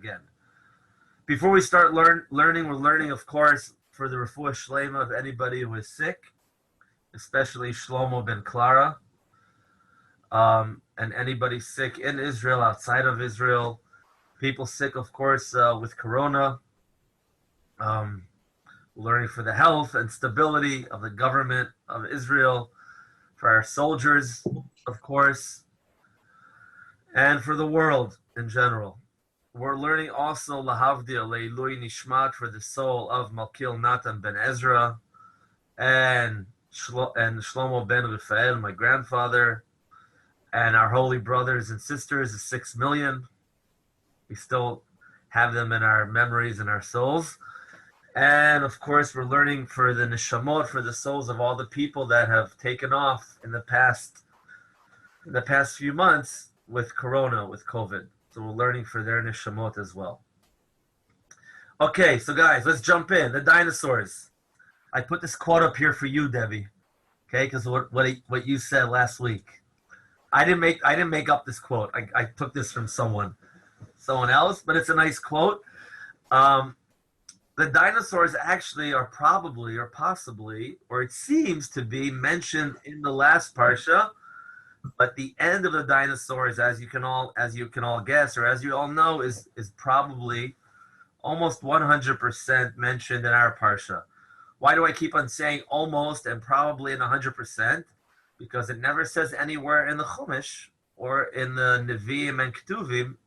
again. Before we start learning, we're learning, of course, for the refuah shlema of anybody who is sick, especially Shlomo ben Clara, and anybody sick in Israel, outside of Israel, people sick, of course, with corona. Learning for the health and stability of the government of Israel, for our soldiers, of course, and for the world in general. We're learning also Lahavdil Leilui Nishmat, for the soul of Malkil Natan ben Ezra and Shlomo ben Raphael, my grandfather, and our holy brothers and sisters, the 6 million. We still have them in our memories and our souls. And of course, we're learning for the neshamot, for the souls of all the people that have taken off in the past few months with corona, with COVID. So we're learning for their neshamot as well. Okay, so guys, let's jump in. The dinosaurs. I put this quote up here for you, Debbie. Okay, because what you said last week. I didn't make up this quote. I took this from someone else, but it's a nice quote. The dinosaurs actually are probably, or possibly, or it seems to be mentioned in the last parsha, but the end of the dinosaurs, as you can all guess, or as you all know, is probably almost 100% mentioned in our parsha. Why do I keep on saying almost and probably in 100%? Because it never says anywhere in the Chumash or in the Nevi'im and Ketuvim,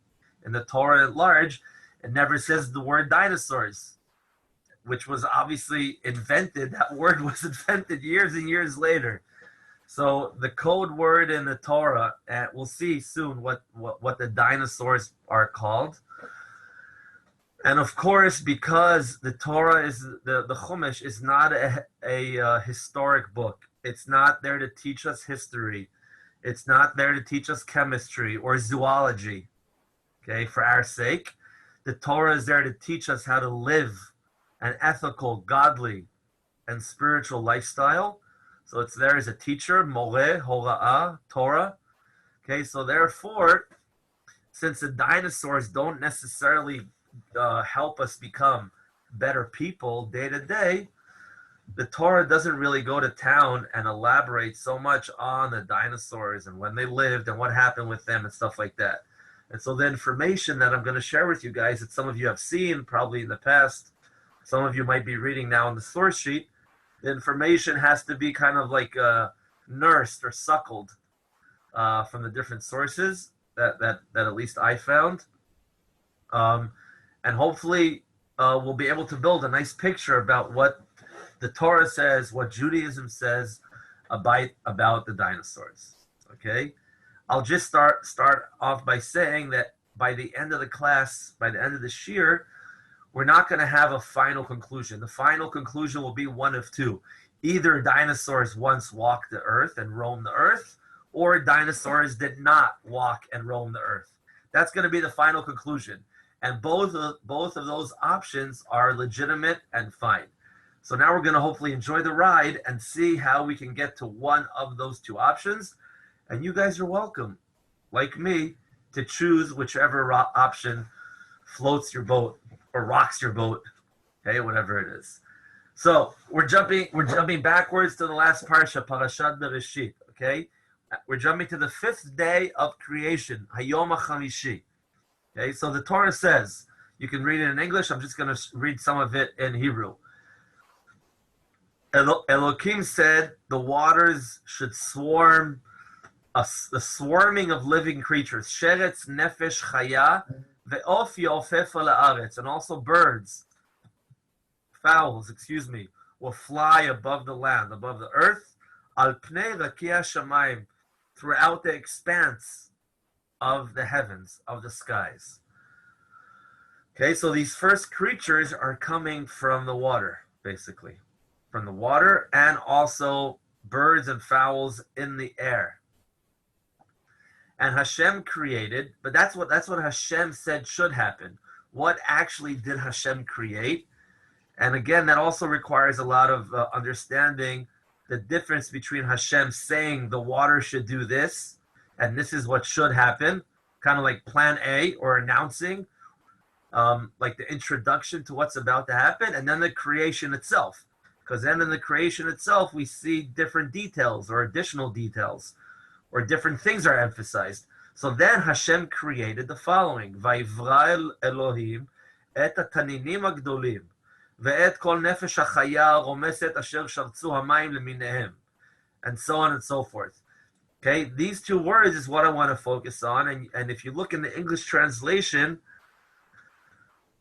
in the Torah at large, it never says the word dinosaurs, which was obviously invented. That word was invented years and years later. So the code word in the Torah, and we'll see soon what the dinosaurs are called. And of course, because the Torah is the Chumash is not a historic book. It's not there to teach us history. It's not there to teach us chemistry or zoology. Okay, for our sake, the Torah is there to teach us how to live an ethical, godly, and spiritual lifestyle. So it's there as a teacher, moreh, hora'ah, Torah. Okay, so therefore, since the dinosaurs don't necessarily help us become better people day to day, the Torah doesn't really go to town and elaborate so much on the dinosaurs and when they lived and what happened with them and stuff like that. And so the information that I'm going to share with you guys, that some of you have seen probably in the past, some of you might be reading now in the source sheet, the information has to be kind of like nursed or suckled from the different sources that at least I found. And hopefully we'll be able to build a nice picture about what the Torah says, what Judaism says about the dinosaurs. Okay? I'll just start off by saying that by the end of the class, by the end of the shiur, we're not going to have a final conclusion. The final conclusion will be one of two. Either dinosaurs once walked the earth and roamed the earth, or dinosaurs did not walk and roam the earth. That's going to be the final conclusion. And both of those options are legitimate and fine. So now we're going to hopefully enjoy the ride and see how we can get to one of those two options. And you guys are welcome, like me, to choose whichever option floats your boat or rocks your boat, okay, whatever it is. So we're jumping backwards to the last parsha, Parashat Bereshit, okay? We're jumping to the 5th day of creation, Hayom HaChamishi. Okay, so the Torah says, you can read it in English, I'm just going to read some of it in Hebrew. Elohim said the waters should swarm, the swarming of living creatures, sheretz nefesh chaya, ve'of yofef la'aretz, and also birds, fowls, will fly above the land, above the earth, al pnei rakia shamayim, throughout the expanse of the heavens, of the skies. Okay, so these first creatures are coming from the water, basically. From the water, and also birds and fowls in the air. And Hashem created, but that's what Hashem said should happen. What actually did Hashem create? And again, that also requires a lot of understanding the difference between Hashem saying the water should do this, and this is what should happen, kind of like plan A, or announcing, like the introduction to what's about to happen, and then the creation itself. Because then in the creation itself, we see different details or additional details, or different things are emphasized. So then Hashem created the following: Vayivra Elohim et hataninim agdolim ve'et kol nefesh hachaya romeset asher shartzu hamayim leminehem, and so on and so forth. Okay, these two words is what I want to focus on. And if you look in the English translation,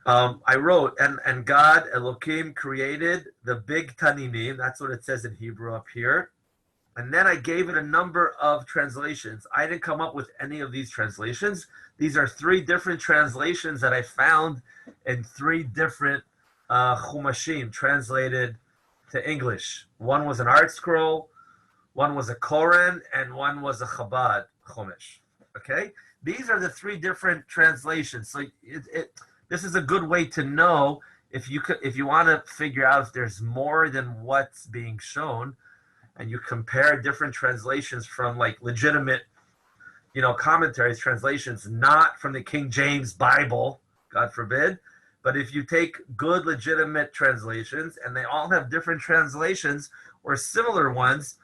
I wrote, and God, Elohim, created the big taninim. That's what it says in Hebrew up here. And then I gave it a number of translations. I didn't come up with any of these translations. These are three different translations that I found in three different chumashim translated to English. One was an art scroll, one was a Koran, and one was a Chabad chumash. Okay? These are the three different translations. So this is a good way to know if you want to figure out if there's more than what's being shown, and you compare different translations from like legitimate, commentaries, translations, not from the King James Bible, God forbid, but if you take good legitimate translations and they all have different translations or similar ones,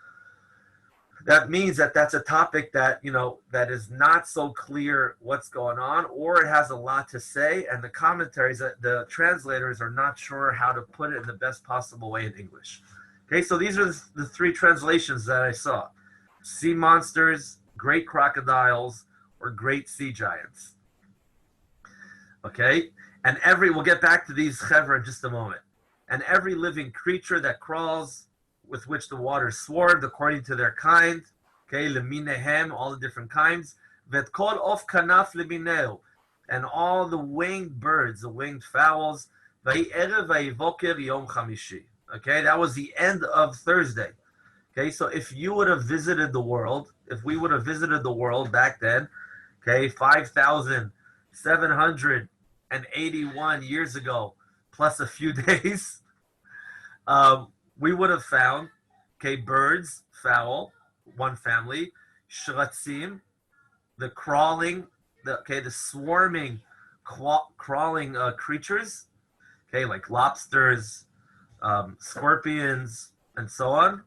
that means that that's a topic that, that is not so clear what's going on, or it has a lot to say, and the commentaries, the translators are not sure how to put it in the best possible way in English. Okay, so these are the three translations that I saw: sea monsters, great crocodiles, or great sea giants. Okay, and we'll get back to these chevra in just a moment. And every living creature that crawls, with which the waters swarmed according to their kind. Okay, leminehem, all the different kinds. Vet kol of kanaf lemineu, and all the winged birds, the winged fowls. Vayerev vayivoker yom chamishi. Okay, that was the end of Thursday. Okay, so if you would have visited the world, if we would have visited the world back then, okay, 5,781 years ago, plus a few days, we would have found, okay, birds, fowl, one family, shratzim, the crawling, the swarming, crawling creatures, okay, like lobsters, scorpions, and so on.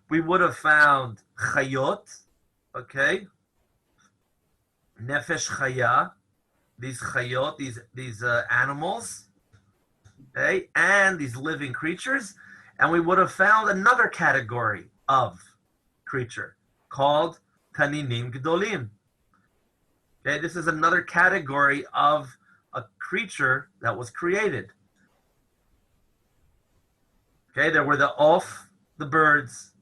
We would have found chayot, okay, nefesh chaya, these chayot, these animals, okay, and these living creatures. And we would have found another category of creature called taninim gdolim. Okay, this is another category of a creature that was created. Okay, there were the the birds.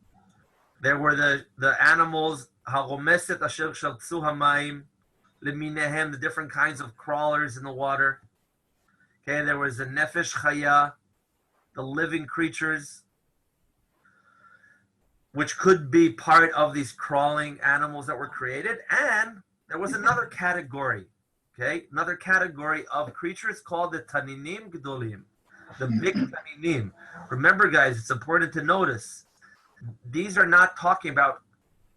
There were the animals, haromeset asher shaltzu hamayim leminehem, the different kinds of crawlers in the water. Okay, there was the nefesh chaya, the living creatures, which could be part of these crawling animals that were created. And there was another category, okay, another category of creatures called the taninim gdolim, the big taninim. Remember, guys, it's important to notice, these are not talking about,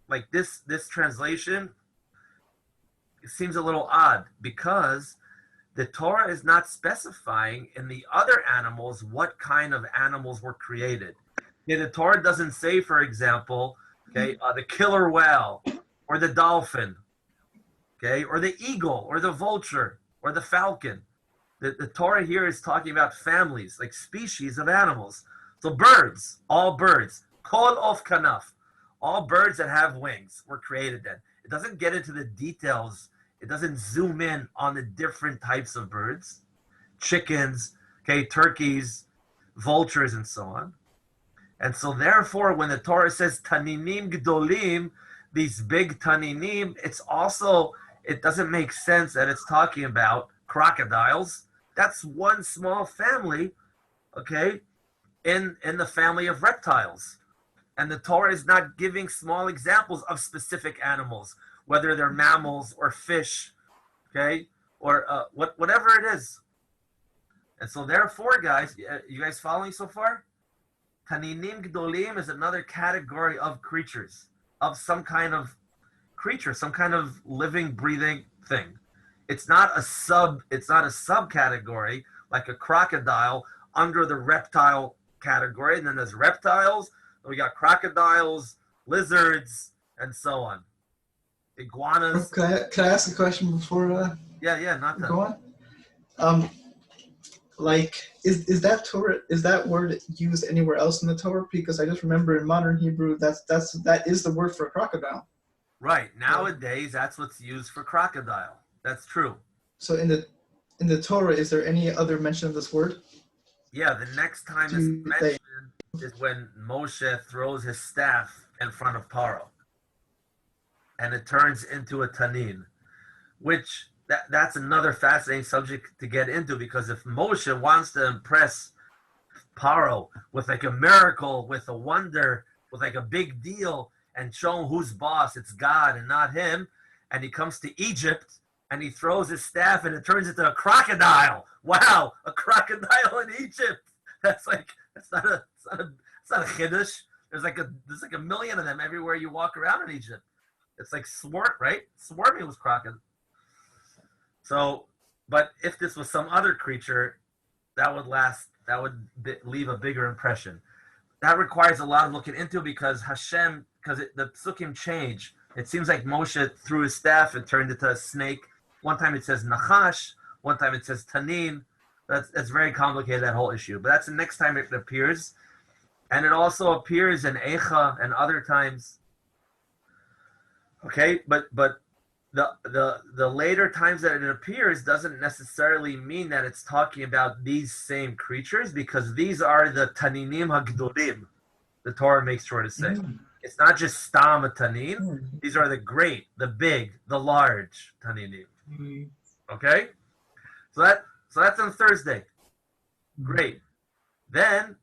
like this translation, it seems a little odd, because the Torah is not specifying in the other animals what kind of animals were created. Okay, the Torah doesn't say, for example, okay, the killer whale, or the dolphin, okay, or the eagle, or the vulture, or the falcon. The Torah here is talking about families, like species of animals. So birds, all birds, kol of kanaf, all birds that have wings were created then. It doesn't get into the details. It doesn't zoom in on the different types of birds, chickens, okay, turkeys, vultures, and so on. And so therefore, when the Torah says taninim gdolim, these big taninim, it doesn't make sense that it's talking about crocodiles. That's one small family, okay, in the family of reptiles. And the Torah is not giving small examples of specific animals, whether they're mammals or fish, okay, or whatever it is. And so therefore, guys, you guys following so far? Taninim gdolim is another category of creatures, of some kind of creature, some kind of living, breathing thing. It's not a subcategory like a crocodile under the reptile category. And then there's reptiles. We got crocodiles, lizards, and so on. Iguanas. Can I ask a question before Yeah, not we that. go on? Is that word used anywhere else in the Torah? Because I just remember in modern Hebrew that is the word for crocodile. Right. Nowadays, that's what's used for crocodile. That's true. So in the Torah, is there any other mention of this word? Yeah, the next time it's mentioned is when Moshe throws his staff in front of Paro. And it turns into a tanin, which that's another fascinating subject to get into, because if Moshe wants to impress Paro with like a miracle, with a wonder, with like a big deal, and show him who's boss, it's God and not him, and he comes to Egypt and he throws his staff and it turns into a crocodile. Wow, a crocodile in Egypt. That's not a chiddush. There's like a million of them everywhere you walk around in Egypt. It's like swarming with crocodiles. So, but if this was some other creature, that would leave a bigger impression. That requires a lot of looking into, because the psukim change. It seems like Moshe threw his staff and turned into a snake. One time it says nachash, one time it says tanin. That's very complicated, that whole issue. But that's the next time it appears. And it also appears in Eicha and other times. Okay, but the later times that it appears doesn't necessarily mean that it's talking about these same creatures, because these are the taninim hagdolim. The Torah makes sure to say it's not just stam a tanin. These are the great, the big, the large taninim. Okay, so that's on Thursday. Great. Then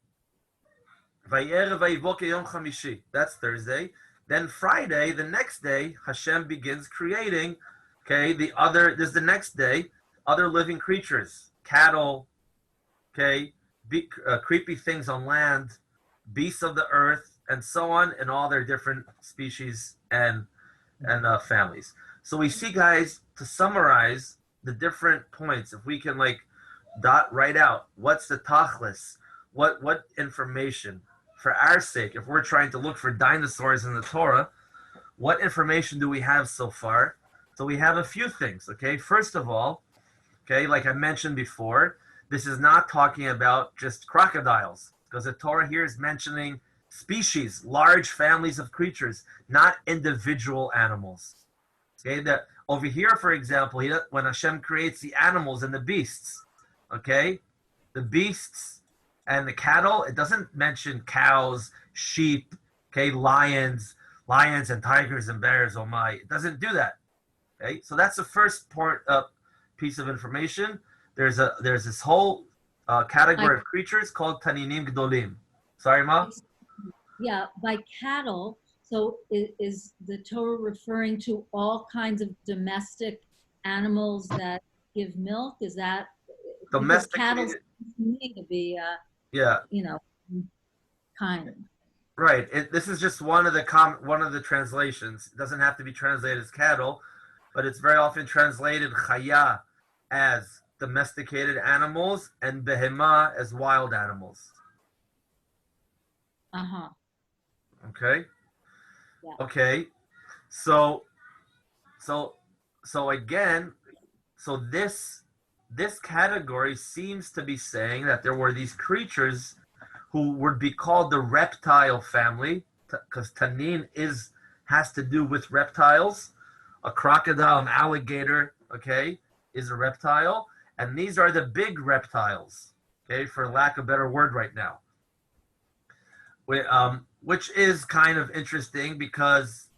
Vayerev vayivoke yom chamishi. That's Thursday. Then Friday, the next day, Hashem begins creating, there's the next day, other living creatures, cattle, creepy things on land, beasts of the earth, and so on, and all their different species and families. So we see, guys, to summarize the different points, if we can dot right out, what's the tachlis, what information, for our sake, if we're trying to look for dinosaurs in the Torah, what information do we have so far? So we have a few things, okay? First of all, like I mentioned before, this is not talking about just crocodiles, because the Torah here is mentioning species, large families of creatures, not individual animals. Okay, that over here, for example, when Hashem creates the animals and the beasts, the beasts and the cattle, it doesn't mention cows, sheep, lions and tigers and bears. Oh my! It doesn't do that. Okay, so that's the first piece of information. There's this whole category of creatures called taninim gdolim. Sorry, Ma? Yeah, by cattle. So is the Torah referring to all kinds of domestic animals that give milk? Is that domestic cattle need to be kind. Right. This is just one of the translations. It doesn't have to be translated as cattle, but it's very often translated chaya as domesticated animals and behema as wild animals. Okay. Yeah. Okay. So again, this category seems to be saying that there were these creatures who would be called the reptile family, because tanin has to do with reptiles. A crocodile, an alligator, is a reptile, and these are the big reptiles, for lack of a better word right now. Which is kind of interesting because,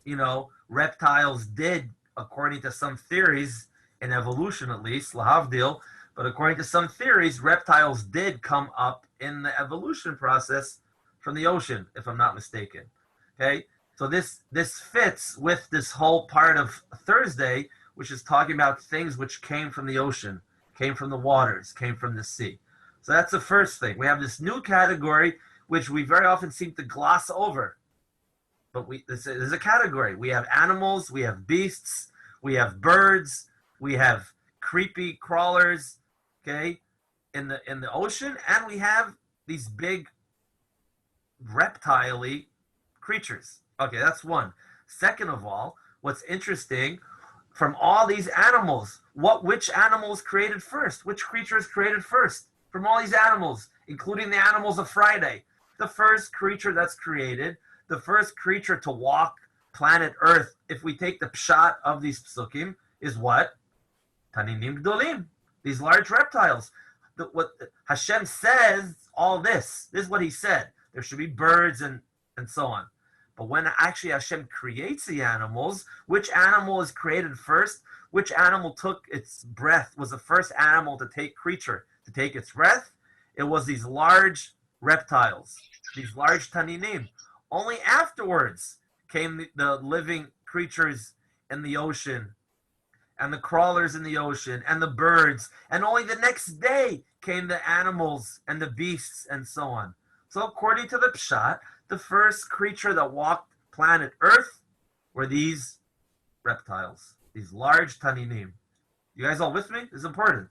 reptiles did, according to some theories, in evolution at least, lahavdil, but according to some theories, reptiles did come up in the evolution process from the ocean, if I'm not mistaken. So this fits with this whole part of Thursday, which is talking about things which came from the ocean, came from the waters, came from the sea. So that's the first thing. We have this new category, which we very often seem to gloss over. But this is a category. We have animals, we have beasts, we have birds, we have creepy crawlers, okay, in the ocean, and we have these big reptile-y creatures. Okay, that's one. Second of all, what's interesting, from all these animals, which animals created first? Which creatures created first? From all these animals, including the animals of Friday, the first creature that's created, the first creature to walk planet Earth, if we take the pshat of these psukim, is what? Taninim gdolim, these large reptiles. What Hashem says, all this is what he said. There should be birds and so on. But when actually Hashem creates the animals, which animal is created first? Which animal took its breath, was the first animal to take its breath? It was these large reptiles, these large taninim. Only afterwards came the living creatures in the ocean, and the crawlers in the ocean, and the birds, and only the next day came the animals and the beasts and so on. So according to the Pshat, the first creature that walked planet Earth were these reptiles, these large taninim. You guys all with me? This is important.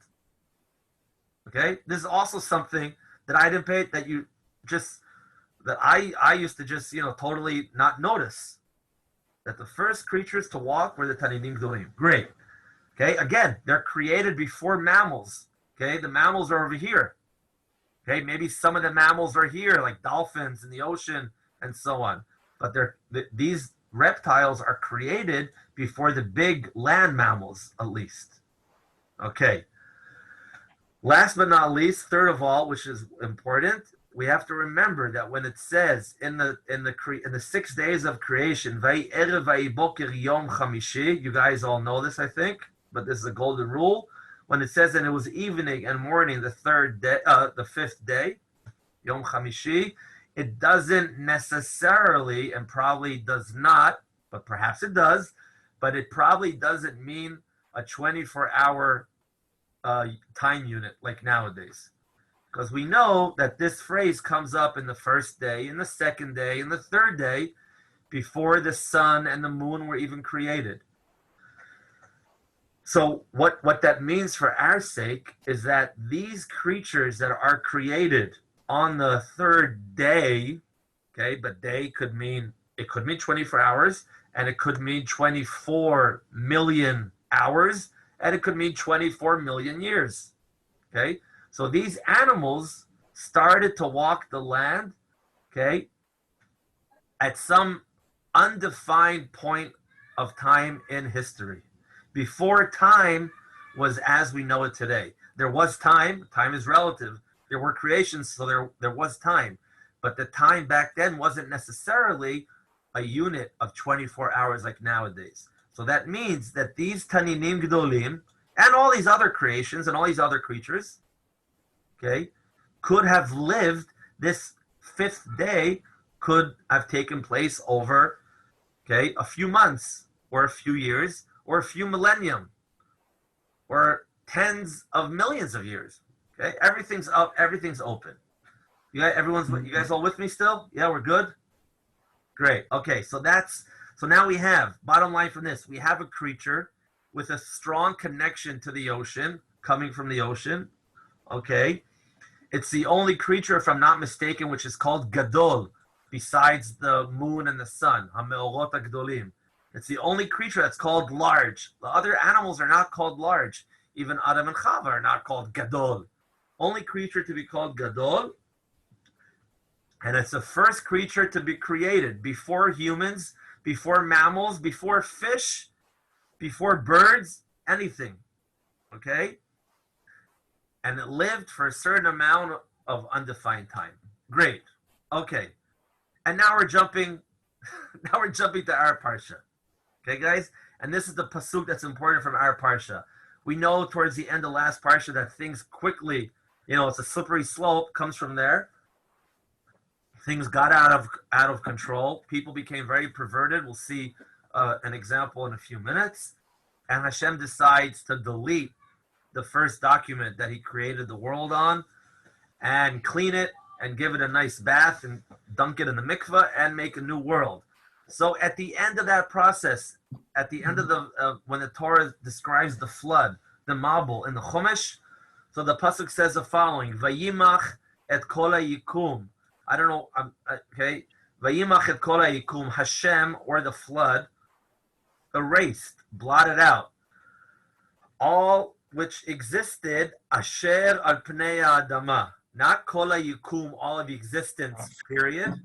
Okay? This is also something that I didn't pay, that I used to just, totally not notice. That the first creatures to walk were the taninim gdolim. Great. Okay? Again, they're created before mammals. Okay? The mammals are over here. Okay, maybe some of the mammals are here, like dolphins in the ocean and so on. But these reptiles are created before the big land mammals, at least. Okay. Last but not least, third of all, which is important, we have to remember that when it says in the 6 days of creation, Vayerev vayiboker yom chamishi, you guys all know this, I think, but this is a golden rule. When it says that it was evening and morning, the fifth day, Yom Chamishi, it doesn't necessarily, and probably does not, but perhaps it does, but it probably doesn't mean a 24-hour time unit like nowadays. Because we know that this phrase comes up in the first day, in the second day, in the third day, before the sun and the moon were even created. So what that means for our sake is that these creatures that are created on the third day, okay, but day could mean 24 hours, and it could mean 24 million hours, and it could mean 24 million years. Okay? So these animals started to walk the land, okay, at some undefined point of time in history. Before time was as we know it today. There was time. Time is relative. There were creations, so there was time. But the time back then wasn't necessarily a unit of 24 hours like nowadays. So that means that these taninim gdolim and all these other creations and all these other creatures, okay, could have lived, this fifth day could have taken place over, okay, a few months or a few years, or a few millennium, or tens of millions of years. Okay, everything's up, everything's open. You guys all with me still? Yeah, we're good. Great. Okay, so now we have, bottom line from this, we have a creature with a strong connection to the ocean, coming from the ocean. Okay, it's the only creature, if I'm not mistaken, which is called Gadol, besides the moon and the sun. Hameorot Gdolim. It's the only creature that's called large. The other animals are not called large. Even Adam and Chava are not called Gadol. Only creature to be called Gadol. And it's the first creature to be created before humans, before mammals, before fish, before birds, anything. Okay? And it lived for a certain amount of undefined time. Great. Okay. And now we're jumping to our parsha. Okay, guys? And this is the pasuk that's important from our parsha. We know towards the end of last parsha that things quickly, it's a slippery slope, comes from there. Things got out of control. People became very perverted. We'll see an example in a few minutes. And Hashem decides to delete the first document that he created the world on and clean it and give it a nice bath and dunk it in the mikveh and make a new world. So at the end of that process, at the end of when the Torah describes the flood, the Mabul in the Chumash. So the pasuk says the following: Vayimach et kol hayikum. I don't know. Okay. Vayimach et kol hayikum. Hashem, or the flood, erased, blotted out all which existed. Asher al pnei adama. Not kol hayikum, all of existence. Period.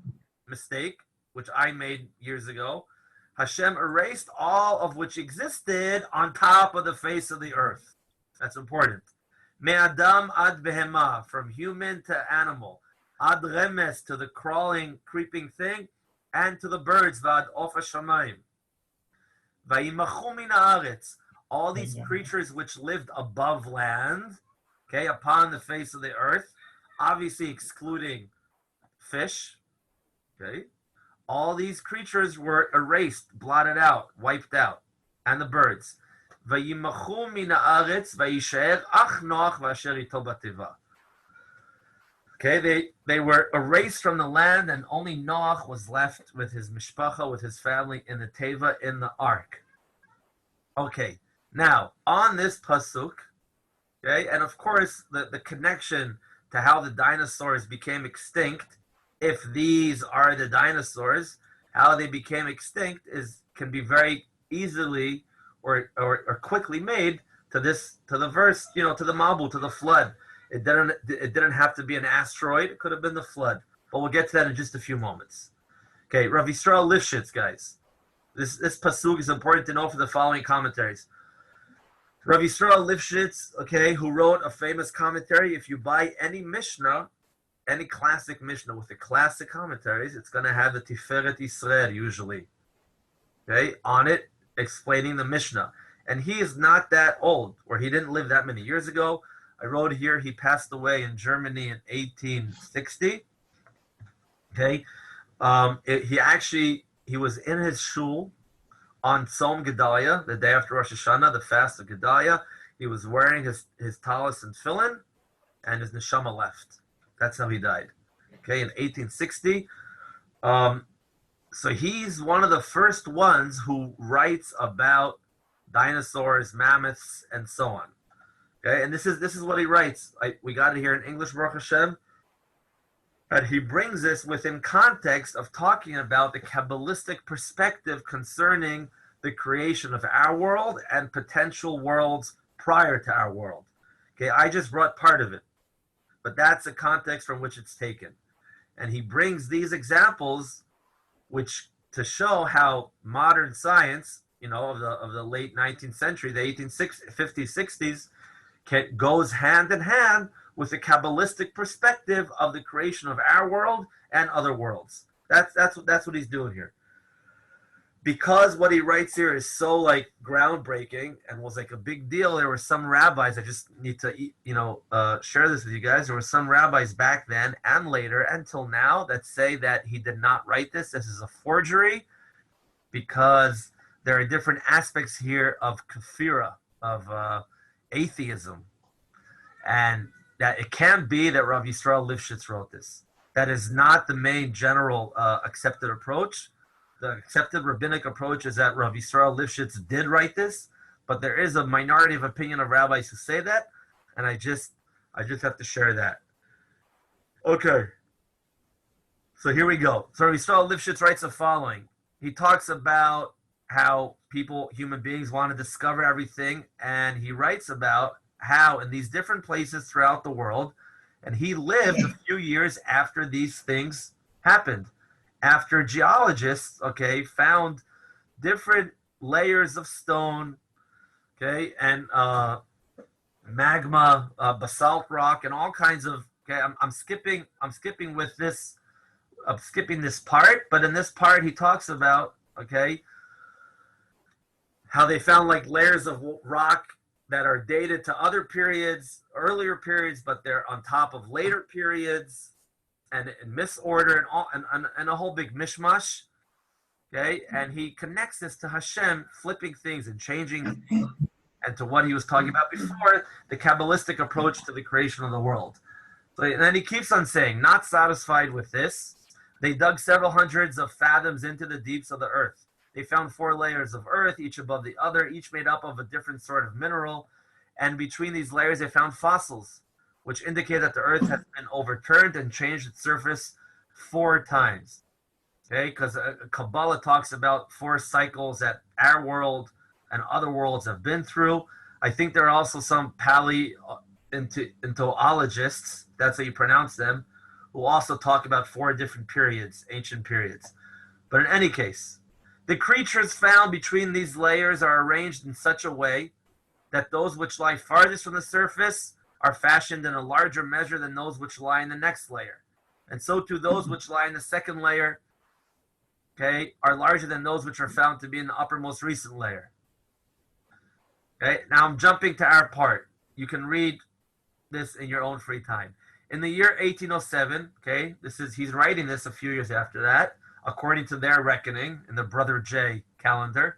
Mistake, which I made years ago. Hashem erased all of which existed on top of the face of the earth. That's important. Me'adam ad behema, from human to animal. Ad remes, to the crawling, creeping thing, and to the birds. V'ad of hashamayim. Vayimachu min haaretz, all these creatures which lived above land, okay, upon the face of the earth, obviously excluding fish, okay. All these creatures were erased, blotted out, wiped out, and the birds. Vayimachu min haaretz vayishaer ach Noach v'asher ito bateva. Okay, they were erased from the land, and only Noach was left with his mishpacha, with his family in the teva, in the ark. Okay, now on this pasuk, okay, and of course the connection to how the dinosaurs became extinct, if these are the dinosaurs, how they became extinct can be very easily or quickly made to the verse, to the Mabul, to the flood. It didn't have to be an asteroid. It could have been the flood. But we'll get to that in just a few moments. Okay, Rav Yisrael Lifshitz, guys. This pasuk is important to know for the following commentaries. Rav Yisrael Lifshitz, okay, who wrote a famous commentary. If you buy any Mishnah, any classic Mishnah with the classic commentaries, it's going to have the Tiferet Yisrael usually, okay, on it, explaining the Mishnah. And he is not that old, or he didn't live that many years ago. I wrote here he passed away in Germany in 1860. Okay, he was in his shul on Tzom Gedalia, the day after Rosh Hashanah, the fast of Gedalia. He was wearing his talis and tefillin, and his neshama left. That's how he died. Okay, in 1860. So he's one of the first ones who writes about dinosaurs, mammoths, and so on. Okay, and this is what he writes. We got it here in English, Baruch Hashem. And he brings this within context of talking about the Kabbalistic perspective concerning the creation of our world and potential worlds prior to our world. Okay, I just brought part of it, but that's the context from which it's taken. And he brings these examples, which to show how modern science, of the late 19th century, the 1850s, 60s, goes hand in hand with the Kabbalistic perspective of the creation of our world and other worlds. That's what he's doing here. Because what he writes here is so groundbreaking and was a big deal. There were some rabbis. I just need to share this with you guys. There were some rabbis back then and later until now that say that he did not write this. This is a forgery, because there are different aspects here of kafira, of atheism, and that it can be that Rav Yisrael Lifshitz wrote this. That is not the main general accepted approach. The accepted rabbinic approach is that Rav Yisrael Lifshitz did write this, but there is a minority of opinion of rabbis who say that, and I just have to share that. Okay, so here we go. So Rav Yisrael Lifshitz writes the following. He talks about how human beings want to discover everything, and he writes about how in these different places throughout the world, and he lived a few years after these things happened, after geologists, okay, found different layers of stone, okay, and magma, basalt rock, and all kinds of. Okay, I'm skipping with this. I'm skipping this part, but in this part he talks about, okay, how they found layers of rock that are dated to other periods, earlier periods, but they're on top of later periods, and in misorder, and a whole big mishmash. Okay, and he connects this to Hashem flipping things and changing, and to what he was talking about before, the Kabbalistic approach to the creation of the world. So, and then he keeps on saying, not satisfied with this, they dug several hundreds of fathoms into the deeps of the earth. They found 4 layers of earth, each above the other, each made up of a different sort of mineral, And between these layers, they found fossils, which indicate that the earth has been overturned and changed its surface 4 times. Okay, because Kabbalah talks about 4 cycles that our world and other worlds have been through. I think there are also some paleontologists, that's how you pronounce them, who also talk about 4 different periods, ancient periods. But in any case, the creatures found between these layers are arranged in such a way that those which lie farthest from the surface are fashioned in a larger measure than those which lie in the next layer. And so too those which lie in the second layer, okay, are larger than those which are found to be in the uppermost recent layer. Okay, now I'm jumping to our part. You can read this in your own free time. In the year 1807, okay, he's writing this a few years after that, according to their reckoning in the Brother J calendar.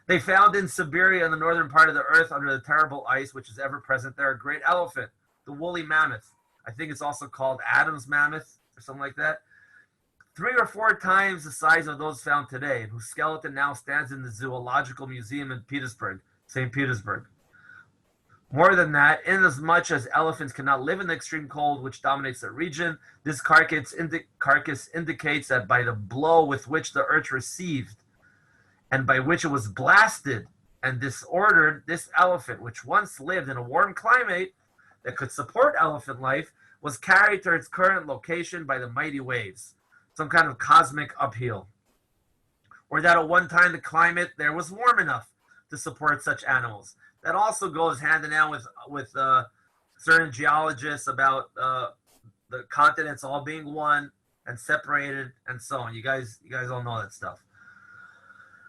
They found in Siberia, in the northern part of the earth, under the terrible ice which is ever present there, a great elephant, the woolly mammoth. I think it's also called Adam's mammoth or something like that. 3 or 4 times the size of those found today, whose skeleton now stands in the Zoological Museum in Petersburg, St. Petersburg. More than that, inasmuch as elephants cannot live in the extreme cold which dominates the region, this carcass indicates that by the blow with which the earth received and by which it was blasted and disordered, this elephant, which once lived in a warm climate that could support elephant life, was carried to its current location by the mighty waves, some kind of cosmic upheaval. Or that at one time the climate there was warm enough to support such animals. That also goes hand in hand with certain geologists about the continents all being one and separated and so on. You guys all know that stuff.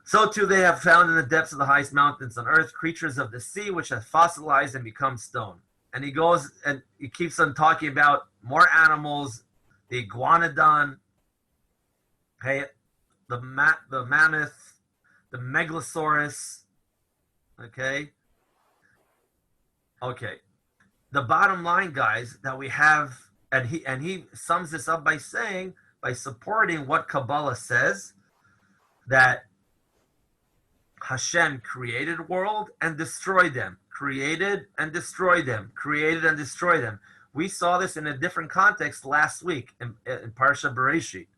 So too they have found in the depths of the highest mountains on earth creatures of the sea which have fossilized and become stone. And he goes and he keeps on talking about more animals, the iguanodon, okay, the mammoth, the megalosaurus, okay. Okay. The bottom line, guys, that we have, and he sums this up by saying, by supporting what Kabbalah says, that Hashem created world and destroyed them. Created and destroyed them. Created and destroyed them. We saw this in a different context last week in Parshat Bereshit.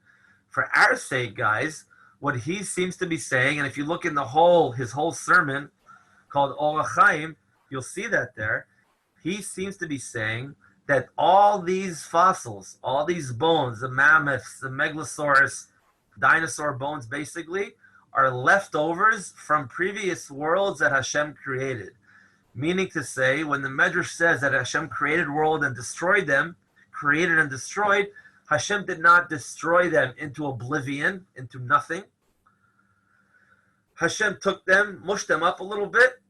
For our sake, guys, what he seems to be saying, and if you look in his whole sermon called Or Chaim, you'll see that there. He seems to be saying that all these fossils, all these bones, the mammoths, the megalosaurus, dinosaur bones basically, are leftovers from previous worlds that Hashem created. Meaning to say, when the Medrash says that Hashem created world and destroyed them, created and destroyed, Hashem did not destroy them into oblivion, into nothing. Hashem took them, mushed them up a little bit,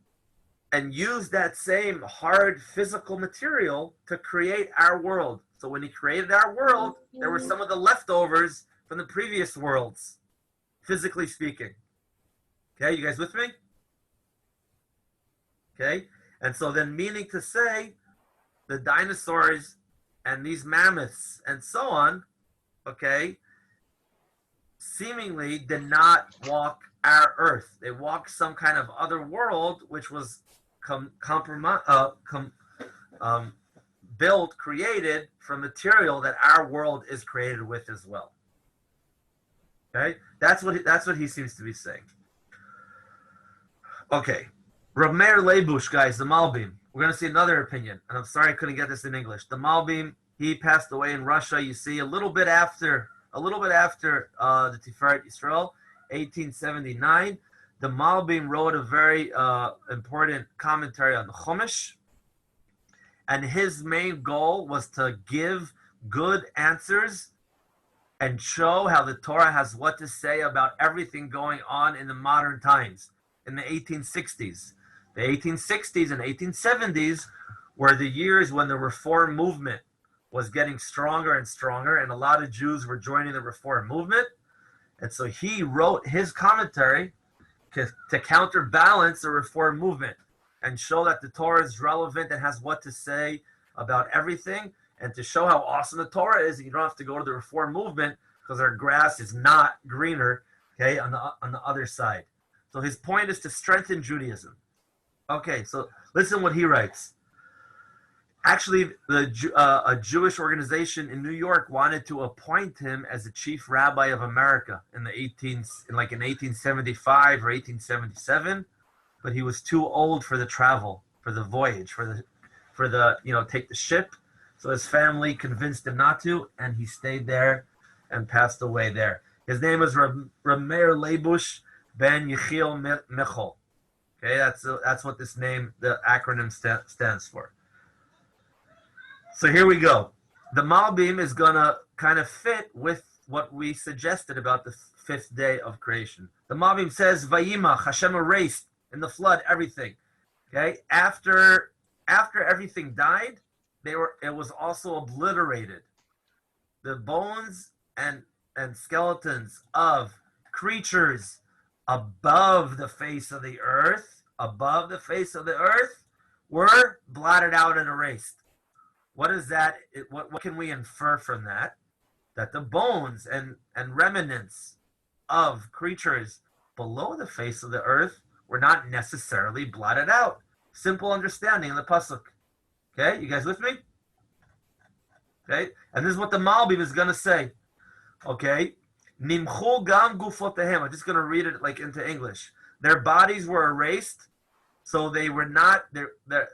and used that same hard physical material to create our world. So when he created our world, there were some of the leftovers from the previous worlds, physically speaking. Okay, you guys with me? Okay, and so then meaning to say, the dinosaurs and these mammoths and so on, okay, seemingly did not walk our earth. They walked some kind of other world, which was built, created from material that our world is created with as well. Okay, that's what he seems to be saying. Okay, Rav Meir Leibush, guys, the Malbim. We're going to see another opinion, and I'm sorry I couldn't get this in English. The Malbim, he passed away in Russia. You see, a little bit after the Tiferet Yisrael, 1879. The Malbim wrote a very important commentary on the Chumash, and his main goal was to give good answers and show how the Torah has what to say about everything going on in the modern times, in the 1860s. The 1860s and 1870s were the years when the Reform movement was getting stronger and stronger, and a lot of Jews were joining the Reform movement. And so he wrote his commentary to counterbalance the Reform movement and show that the Torah is relevant and has what to say about everything, and to show how awesome the Torah is. You don't have to go to the Reform movement because our grass is not greener, okay, on the other side. So his point is to strengthen Judaism. Okay, so Listen what he writes. Actually, a Jewish organization in New York wanted to appoint him as the chief rabbi of America in 1875 or 1877, but he was too old for the travel, for the voyage, for the take the ship. So his family convinced him not to, and he stayed there and passed away there. His name is Rameir Leibush ben Yechiel Michal. Okay, that's what this name, the acronym stands for. So here we go. The Malbim is going to kind of fit with what we suggested about the fifth day of creation. The Malbim says, Vayimach, Hashem erased in the flood everything. Okay, after everything died, it was also obliterated. The bones and skeletons of creatures above the face of the earth, were blotted out and erased. What is that? What can we infer from that? That the bones and remnants of creatures below the face of the earth were not necessarily blotted out. Simple understanding in the pasuk. Okay, you guys with me? Okay, and this is what the Malbim is going to say. Okay, Nimchu gam gufotehem. I'm just going to read it like into English. Their bodies were erased, so they were not there.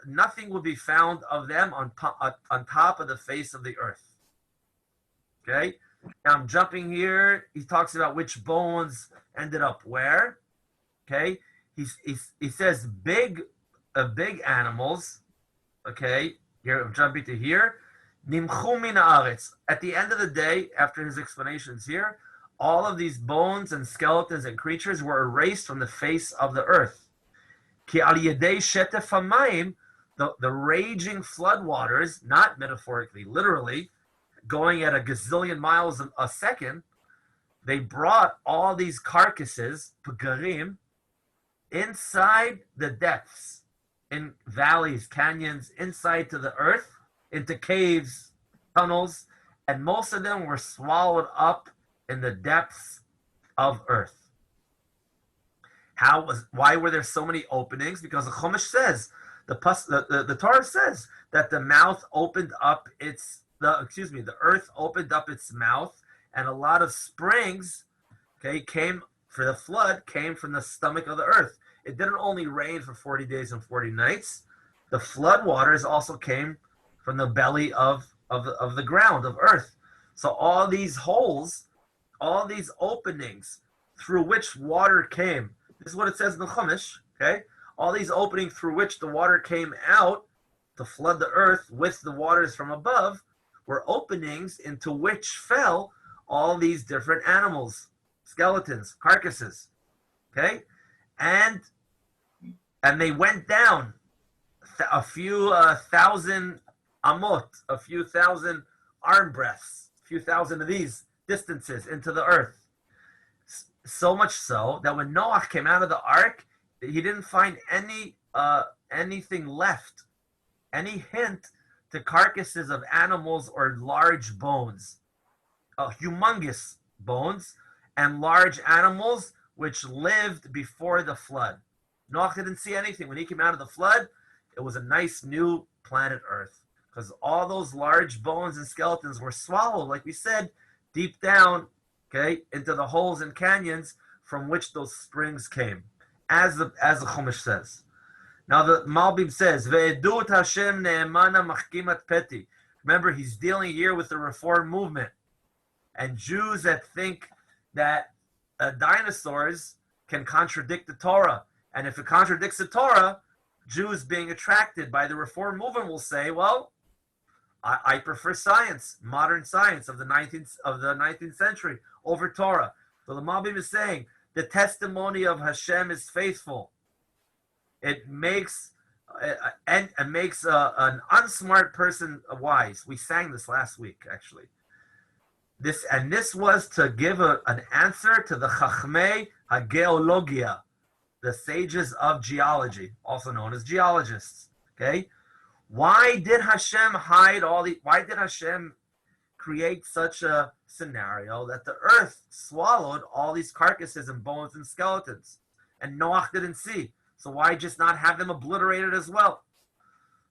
Nothing would be found of them on top of the face of the earth. Okay, now I'm jumping here. He talks about which bones ended up where. Okay, he says big animals. Okay, here I'm jumping to here. Nimchu min haaretz. At the end of the day, after his explanations here, all of these bones and skeletons and creatures were erased from the face of the earth. Ki al yedei shetef hamayim, the raging floodwaters, not metaphorically, literally, going at a gazillion miles a second, they brought all these carcasses, pagarim, inside the depths, in valleys, canyons, inside to the earth, into caves, tunnels, and most of them were swallowed up in the depths of earth. Why were there so many openings? Because the Chumash says, the Torah says that the mouth opened up the earth opened up its mouth, and a lot of springs, came for the flood, came from the stomach of the earth. It didn't only rain for 40 days and 40 nights. The flood waters also came from the belly of the ground, of earth. So all these holes, all these openings through which water came, this is what it says in the Chumash, okay? All these openings through which the water came out to flood the earth with the waters from above were openings into which fell all these different animals, skeletons, carcasses, okay? And they went down a few thousand amot, a few thousand arm breadths, a few thousand of these distances into the earth. So much so that when Noach came out of the ark, he didn't find anything left, any hint to carcasses of animals or large bones, humongous bones and large animals which lived before the flood. Noach didn't see anything. When he came out of the flood, it was a nice new planet Earth, because all those large bones and skeletons were swallowed, like we said, deep down, into the holes and canyons from which those springs came, as the Chumash says. Now the Malbim says, "Ve'edut Hashem ne'emana machkimat peti." Remember, he's dealing here with the Reform movement, and Jews that think that dinosaurs can contradict the Torah, and if it contradicts the Torah, Jews being attracted by the Reform movement will say, "Well, I prefer science, modern science of the 19th century over Torah." So the Malbim is saying the testimony of Hashem is faithful. It makes an unsmart person wise. We sang this last week, actually. This was to give an answer to the Chachmei HaGeologia, the sages of geology, also known as geologists. Okay, why did Hashem why did Hashem create such a scenario that the earth swallowed all these carcasses and bones and skeletons, and Noach didn't see? So why just not have them obliterated as well?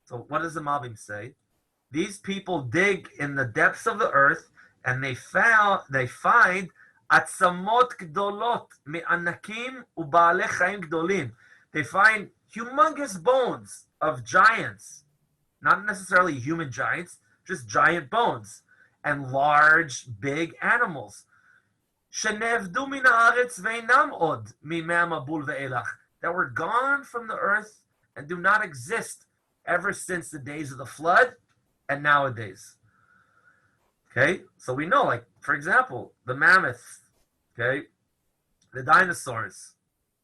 So what does the Malbim say? These people dig in the depths of the earth, and they find atzamot gdolot me'anakim u'ba'alei chaim gdolim. They find humongous bones of giants, not necessarily human giants, just giant bones, and large, big animals. Shenevdu min haaretz ve'inam od mimei hamabul ve'elach, that were gone from the earth and do not exist ever since the days of the flood and nowadays. Okay, so we know, like, for example, the mammoths, okay, the dinosaurs,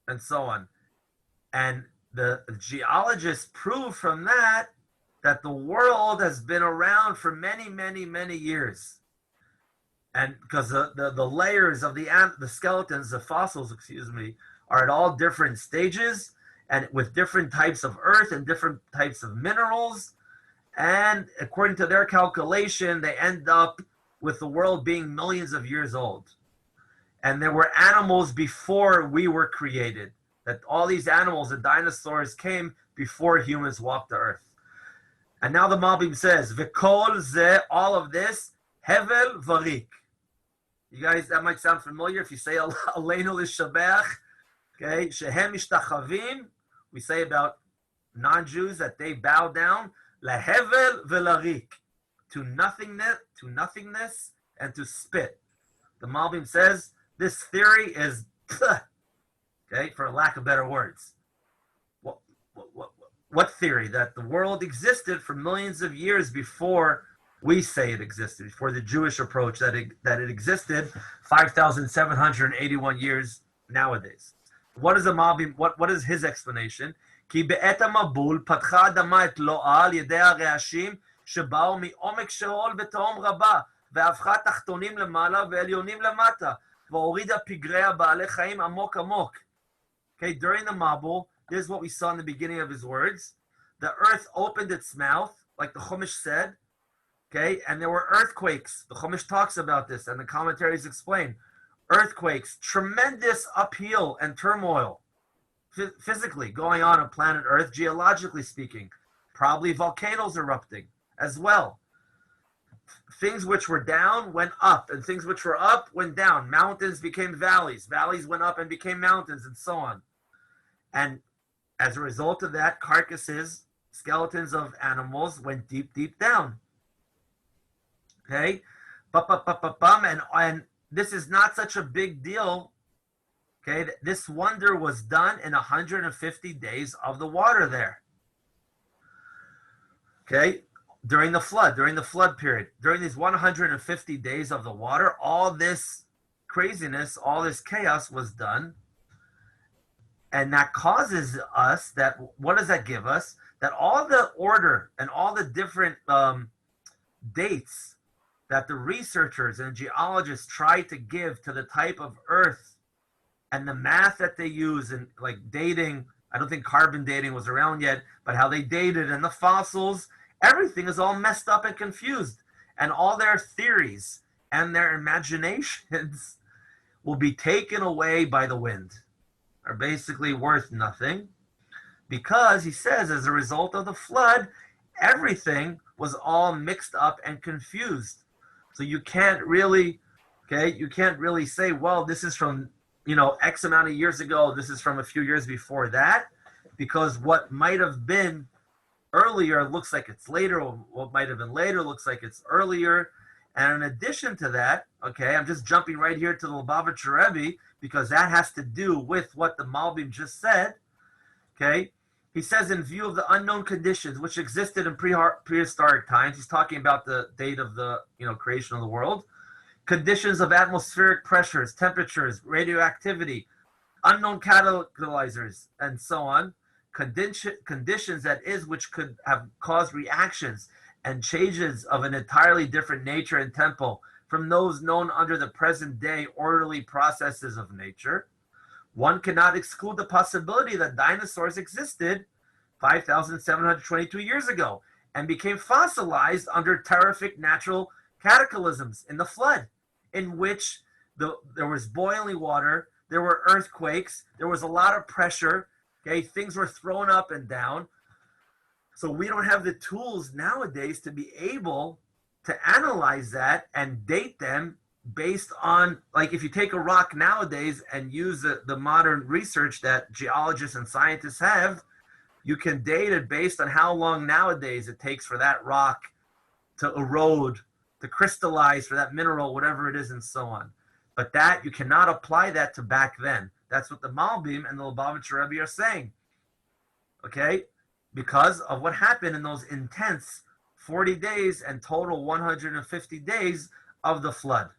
and so on. And the geologists prove from that the world has been around for many, many, many years. And because the layers of the skeletons, the fossils, are at all different stages and with different types of earth and different types of minerals. And according to their calculation, they end up with the world being millions of years old. And there were animals before we were created. That all these animals, the dinosaurs, came before humans walked the earth. And now the Malbim says, V'kol ze, all of this, hevel varik. You guys, that might sound familiar if you say Aleinu l'shabech, okay, shehem mishtachavim. We say about non-Jews that they bow down, lehevel v'larik, to nothingness, and to spit. The Malbim says this theory is, okay, for lack of better words. What theory? That the world existed for millions of years before we say it existed, before the Jewish approach that it existed 5,781 years nowadays. What is the Malbim? What is his explanation? כי בעת המבול פתחה האדמה את לואה על ידי הרעשים שבאו מעומק שאול ותהום רבה והפכה תחתונים למעלה ועליונים למטה והורידה פגרי הבעלי חיים עמוק עמוק. Okay, during the Mabul, this is what we saw in the beginning of his words. The earth opened its mouth, like the Chumash said, okay, and there were earthquakes. The Chumash talks about this, and the commentaries explain. Earthquakes, tremendous upheaval and turmoil, physically going on planet Earth, geologically speaking. Probably volcanoes erupting as well. Things which were down went up, and things which were up went down. Mountains became valleys. Valleys went up and became mountains, and so on. And as a result of that, carcasses, skeletons of animals went deep, deep down. Okay? And this is not such a big deal. Okay? This wonder was done in 150 days of the water there. Okay? During the flood period, during these 150 days of the water, all this craziness, all this chaos was done. And that causes us that, what does that give us? That all the order and all the different dates that the researchers and geologists try to give to the type of earth and the math that they use and like dating, I don't think carbon dating was around yet, but how they dated and the fossils, everything is all messed up and confused. And all their theories and their imaginations will be taken away by the wind, are basically worth nothing, because he says as a result of the flood, everything was all mixed up and confused. So you can't really say, well, this is from, X amount of years ago, this is from a few years before that, because what might have been earlier looks like it's later, or what might have been later looks like it's earlier. And in addition to that, okay, I'm just jumping right here to the Lubavitcher Rebbe, because that has to do with what the Malbim just said, okay? He says, in view of the unknown conditions which existed in prehistoric times, he's talking about the date of the creation of the world, conditions of atmospheric pressures, temperatures, radioactivity, unknown catalyzers, and so on, conditions that is which could have caused reactions and changes of an entirely different nature and tempo from those known under the present day orderly processes of nature. One cannot exclude the possibility that dinosaurs existed 5,722 years ago and became fossilized under terrific natural cataclysms in the flood, in which there was boiling water, there were earthquakes, there was a lot of pressure, okay, things were thrown up and down. So we don't have the tools nowadays to be able to analyze that and date them based on, like, if you take a rock nowadays and use the modern research that geologists and scientists have, you can date it based on how long nowadays it takes for that rock to erode, to crystallize, for that mineral, whatever it is, and so on. But that, you cannot apply that to back then. That's what the Malbim and the Lubavitcher Rebbe are saying. Okay? Because of what happened in those intense 40 days and total 150 days of the flood.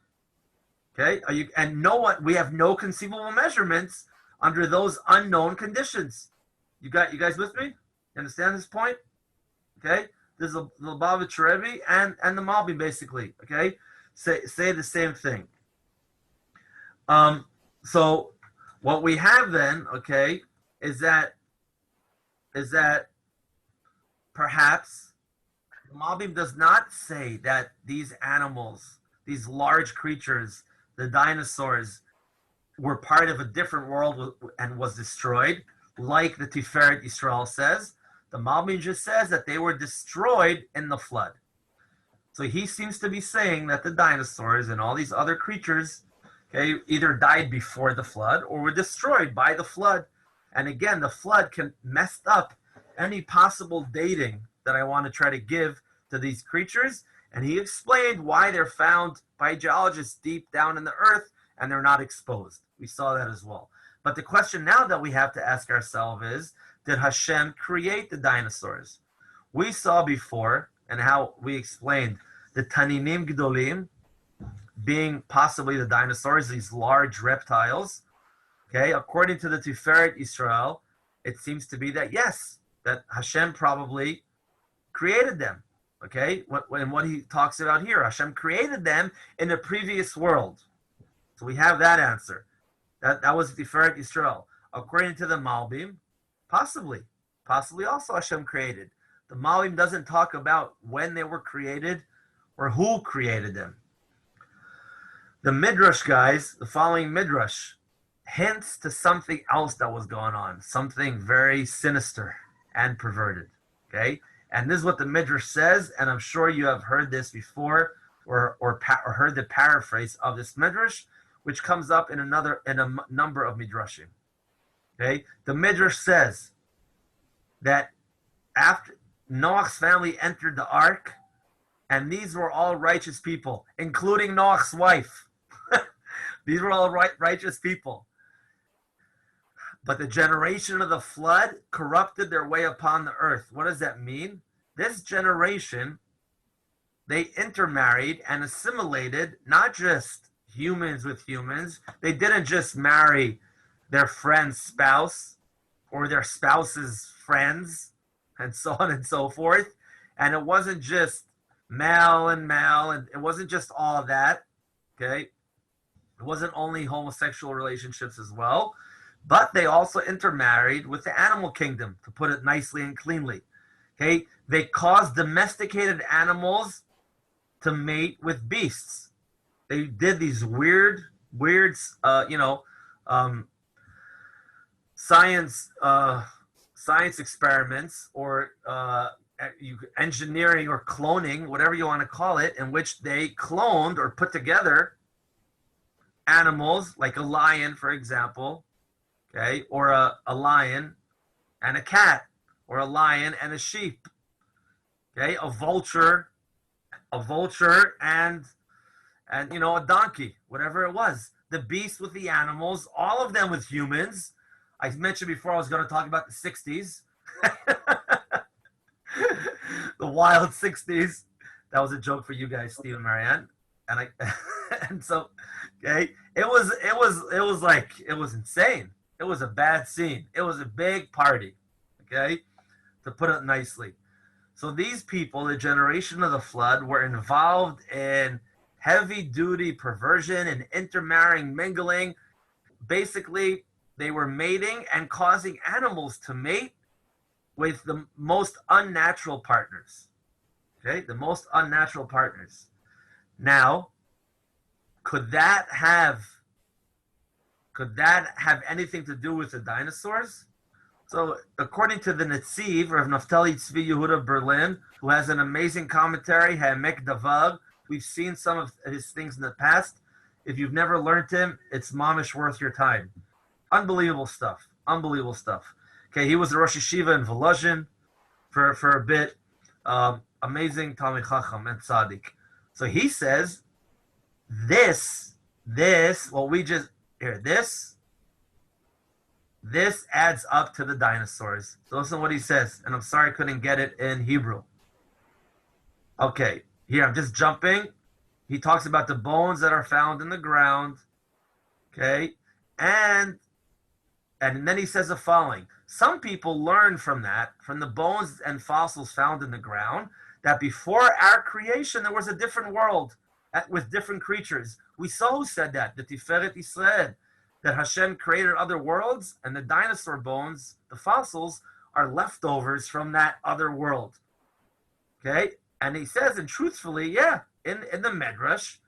Okay? And we have no conceivable measurements under those unknown conditions. You guys with me? You understand this point? Okay? This is the Lubavitcher Rebbe and the Malbim, basically. Okay? Say the same thing. So what we have then, okay, is that perhaps the Malbim does not say that these animals, these large creatures, the dinosaurs, were part of a different world and was destroyed, like the Tiferet Yisrael says. The Malbim just says that they were destroyed in the flood. So he seems to be saying that the dinosaurs and all these other creatures, okay, either died before the flood or were destroyed by the flood. And again, the flood can mess up any possible dating that I want to try to give to these creatures. And he explained why they're found by geologists deep down in the earth and they're not exposed. We saw that as well. But the question now that we have to ask ourselves is, did Hashem create the dinosaurs? We saw before, and how we explained the Taninim Gdolim being possibly the dinosaurs, these large reptiles. Okay, according to the Tiferet Yisrael, it seems to be that yes, that Hashem probably created them. Okay, and what he talks about here, Hashem created them in a previous world. So we have that answer. That was Tiferet Yisrael. According to the Malbim, possibly also Hashem created. The Malbim doesn't talk about when they were created or who created them. The Midrash guys, the following Midrash, hints to something else that was going on, something very sinister and perverted. Okay, and this is what the Midrash says, and I'm sure you have heard this before, or heard the paraphrase of this Midrash, which comes up in a number of Midrashim. Okay, the Midrash says that after Noach's family entered the ark, and these were all righteous people, including Noach's wife. These were all righteous people. But the generation of the flood corrupted their way upon the earth. What does that mean? This generation, they intermarried and assimilated not just humans with humans. They didn't just marry their friend's spouse or their spouse's friends and so on and so forth. And it wasn't just male, and it wasn't just all of that. Okay? It wasn't only homosexual relationships as well, but they also intermarried with the animal kingdom, to put it nicely and cleanly. Okay? They caused domesticated animals to mate with beasts. They did these weird science experiments, or engineering or cloning, whatever you want to call it, in which they cloned or put together animals like a lion, for example, okay, or a lion and a cat, or a lion and a sheep, okay, a vulture and a donkey, whatever it was. The beast with the animals, all of them with humans. I mentioned before I was going to talk about the 60s. The wild 60s. That was a joke for you guys, Steve and Marianne. And so, okay, it was insane. It was a bad scene. It was a big party, okay, to put it nicely. So these people, the generation of the flood, were involved in heavy-duty perversion and intermarrying, mingling. Basically, they were mating and causing animals to mate with the most unnatural partners. Okay, the most unnatural partners. Now, could that have anything to do with the dinosaurs? So, according to the Netziv, Rav Naftali Tzvi Yehuda Berlin, who has an amazing commentary, Ha'emek Davav, we've seen some of his things in the past. If you've never learned him, it's mamish worth your time. Unbelievable stuff. Unbelievable stuff. Okay, he was a Rosh Yeshiva in Volozhin for a bit. Amazing Talmid Chacham and Tzaddik. So he says, this, what we just here, this adds up to the dinosaurs. So listen to what he says. And I'm sorry I couldn't get it in Hebrew. Okay, here I'm just jumping. He talks about the bones that are found in the ground. Okay, and then he says the following. Some people learn from that, from the bones and fossils found in the ground, that before our creation there was a different world with different creatures. We saw who said that, the Tiferet Israel, that Hashem created other worlds, and the dinosaur bones, the fossils, are leftovers from that other world. Okay? And he says, and truthfully, yeah, in the Medrash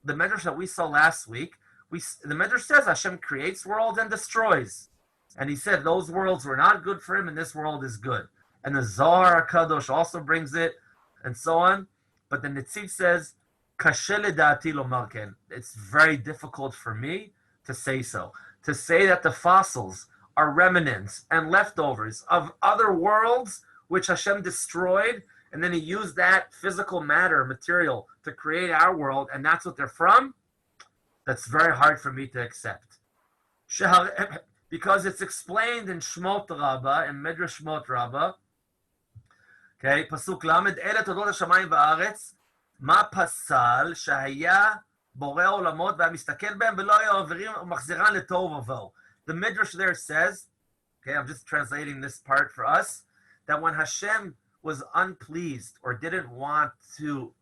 that we saw last week, the Medrash says Hashem creates worlds and destroys. And he said those worlds were not good for him, and this world is good. And the Zohar HaKadosh also brings it, and so on. But the Netziv says, Kashe ledati lomar ken. It's very difficult for me to say so. To say that the fossils are remnants and leftovers of other worlds which Hashem destroyed, and then he used that physical matter, material, to create our world, and that's what they're from, that's very hard for me to accept. Because it's explained in Shmot Rabbah, in Midrash Shmot Rabbah, okay, Pasuk Lamed, Ele todot hashamayim va'aretz, מה פסל שהיה בורא עולמות והמסתכל בהם ולא היה עוברים ומחזירן לתוהו ובוהו. The Midrash there says, okay, I'm just translating this part for us, that when Hashem was unpleased or didn't want to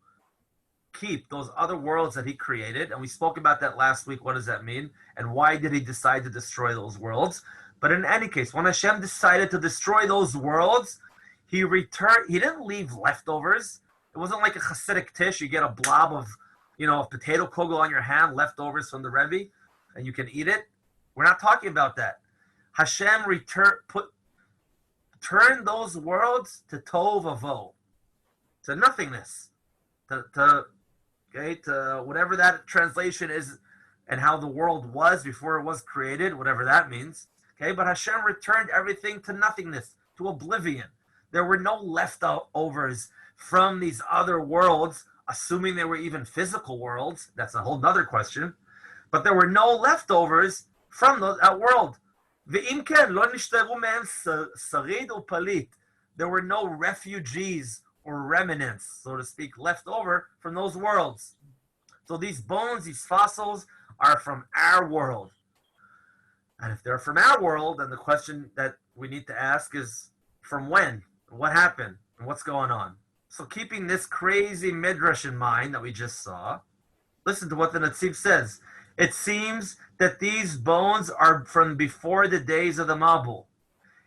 keep those other worlds that he created, and we spoke about that last week, what does that mean, and why did he decide to destroy those worlds? But in any case, when Hashem decided to destroy those worlds, he didn't leave leftovers. It wasn't like a Hasidic tish. You get a blob of, a potato kugel on your hand, leftovers from the Rebbe, and you can eat it. We're not talking about that. Hashem turned those worlds to tohu vavohu, to nothingness, to whatever that translation is, and how the world was before it was created, whatever that means. Okay, but Hashem returned everything to nothingness, to oblivion. There were no leftovers from these other worlds, assuming they were even physical worlds. That's a whole nother question. But there were no leftovers from that world. There were no refugees or remnants, so to speak, left over from those worlds. So these bones, these fossils, are from our world. And if they're from our world, then the question that we need to ask is, from when? What happened? And what's going on? So keeping this crazy midrash in mind that we just saw, listen to what the Netziv says. It seems that these bones are from before the days of the Mabul.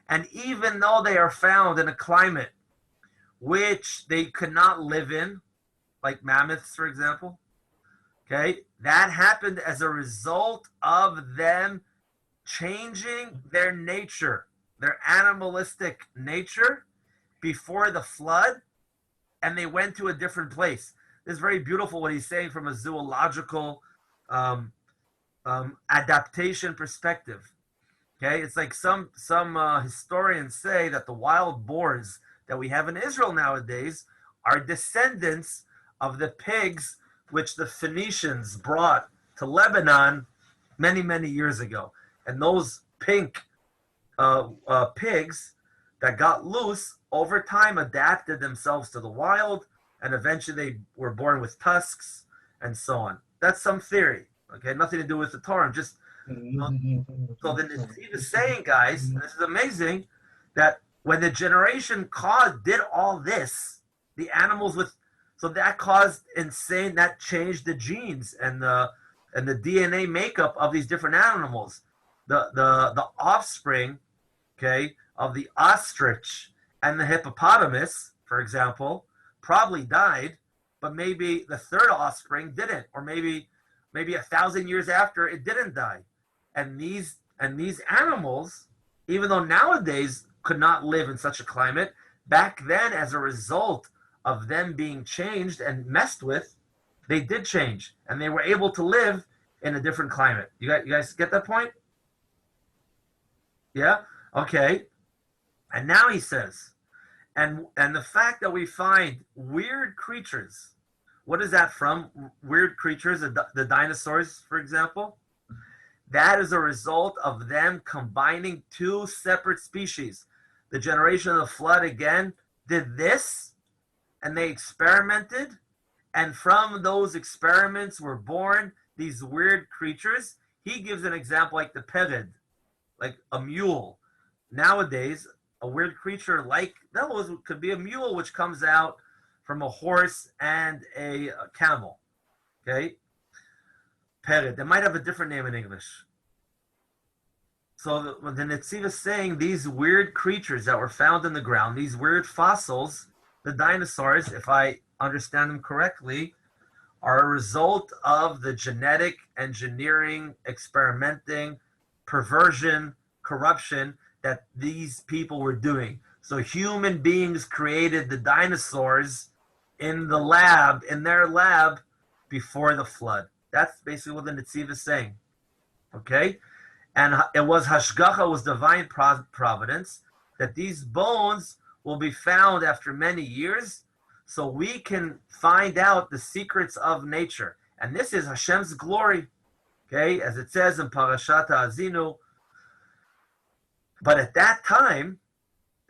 And even though they are found in a climate which they could not live in, like mammoths, for example, okay, that happened as a result of them changing their nature, their animalistic nature before the flood, and they went to a different place. This is very beautiful what he's saying from a zoological adaptation perspective. Okay, it's like some historians say that the wild boars that we have in Israel nowadays are descendants of the pigs which the Phoenicians brought to Lebanon many, many years ago. And those pink pigs that got loose over time adapted themselves to the wild, and eventually they were born with tusks and so on. That's some theory. Okay, nothing to do with the Torah. So the Netziv is saying, guys, and this is amazing, that when the generation did all this, the animals so that caused that changed the genes and the DNA makeup of these different animals. The offspring, okay, of the ostrich and the hippopotamus, for example, probably died, but maybe the third offspring didn't, or maybe 1,000 years after it didn't die. And these animals, even though nowadays could not live in such a climate, back then, as a result of them being changed and messed with, they did change, and they were able to live in a different climate. You guys get that point? Yeah? Okay. And now he says, and the fact that we find weird creatures, what is that from? Weird creatures, the dinosaurs, for example? That is a result of them combining two separate species. The generation of the flood, again, did this, and they experimented, and from those experiments were born these weird creatures. He gives an example like the pered, like a mule. Nowadays, a weird creature like that could be a mule, which comes out from a horse and a camel. Okay? Pered. They might have a different name in English. So the Netziv is saying these weird creatures that were found in the ground, these weird fossils, the dinosaurs, if I understand them correctly, are a result of the genetic engineering, experimenting, perversion, corruption that these people were doing. So human beings created the dinosaurs in the lab, in their lab, before the flood. That's basically what the Netziv is saying. Okay? And it was Hashgacha, was divine providence, that these bones will be found after many years, so we can find out the secrets of nature. And this is Hashem's glory, okay, as it says in Parashat Azinu. But at that time,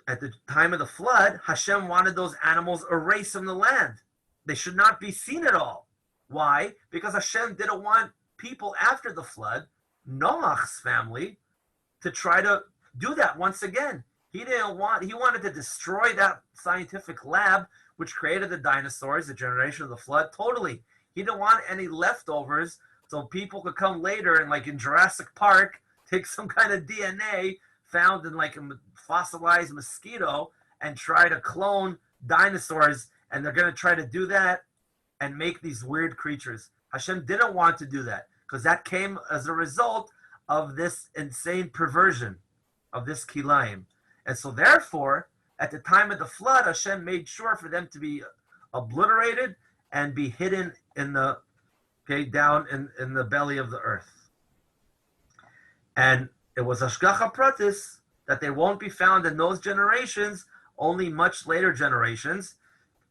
at the time of the flood, Hashem wanted those animals erased from the land. They should not be seen at all. Why? Because Hashem didn't want people after the flood, Noach's family, to try to do that once again. He wanted to destroy that scientific lab which created the dinosaurs, the generation of the flood, totally. He didn't want any leftovers so people could come later and, like in Jurassic Park, take some kind of DNA found in like a fossilized mosquito and try to clone dinosaurs, and they're going to try to do that and make these weird creatures. Hashem didn't want to do that because that came as a result of this insane perversion of this kilayim. And so therefore, at the time of the flood, Hashem made sure for them to be obliterated and be hidden in the, down in the belly of the earth. And it was Hashgacha Pratis that they won't be found in those generations, only much later generations,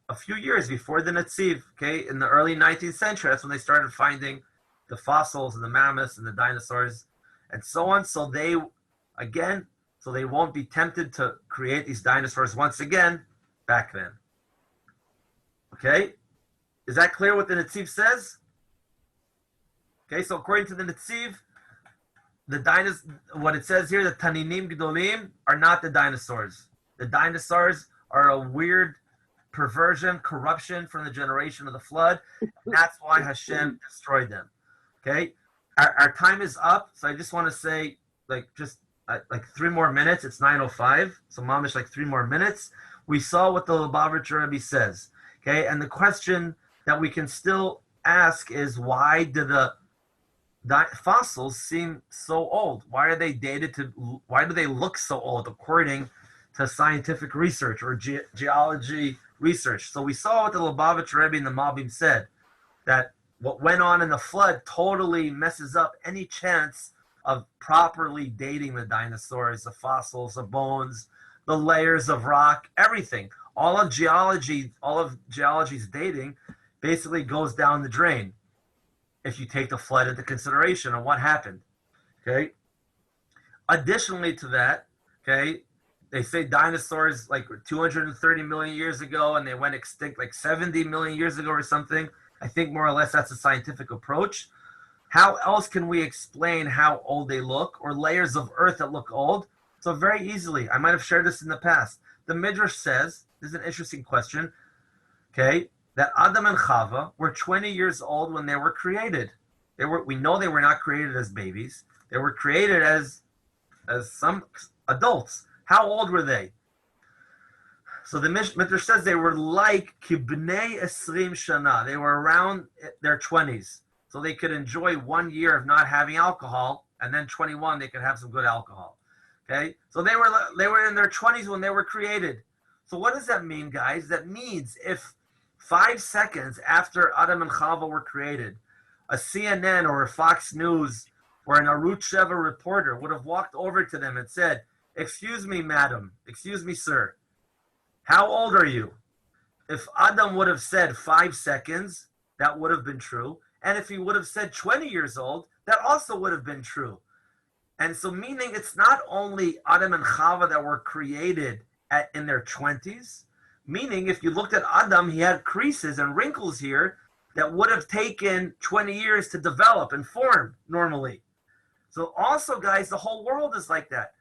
a few years before the Netziv, in the early 19th century. That's when they started finding the fossils and the mammoths and the dinosaurs and so on. So they won't be tempted to create these dinosaurs once again back then. Okay? Is that clear what the Netziv says? Okay, so according to the Netziv, what it says here, the Taninim Gdolim are not the dinosaurs. The dinosaurs are a weird perversion, corruption from the generation of the flood. And that's why Hashem destroyed them. Okay? Our time is up, so I just want to say, like 3 more minutes. It's 9:05, so mamish like 3 more minutes. We saw what the Lubavitcher Rebbe says. Okay, and the question that we can still ask is, why do the fossils seem so old? Why are they dated to? Why do they look so old according to scientific research or geology research? So we saw what the Lubavitcher Rebbe and the Malbim said, that what went on in the flood totally messes up any chance of properly dating the dinosaurs, the fossils, the bones, the layers of rock, everything. All of geology's dating basically goes down the drain if you take the flood into consideration and what happened. Okay. Additionally to that, they say dinosaurs like 230 million years ago and they went extinct like 70 million years ago or something. I think more or less that's a scientific approach. How else can we explain how old they look, or layers of earth that look old? So very easily, I might have shared this in the past. The Midrash says, this is an interesting question, that Adam and Chava were 20 years old when they were created. We know they were not created as babies. They were created as some adults. How old were they? So the Midrash says they were like kibnei esrim shana. They were around their 20s. So they could enjoy 1 year of not having alcohol, and then 21 they could have some good alcohol. Okay, so they were in their 20s when they were created. So what does that mean, guys? That means if 5 seconds after Adam and Chava were created, a CNN or a Fox News or an Arutz Sheva reporter would have walked over to them and said, "Excuse me, madam, excuse me, sir, how old are you?" If Adam would have said 5 seconds, that would have been true. And if he would have said 20 years old, that also would have been true. And so, meaning it's not only Adam and Chava that were created in their 20s, meaning if you looked at Adam, he had creases and wrinkles here that would have taken 20 years to develop and form normally. So, also, guys, the whole world is like that.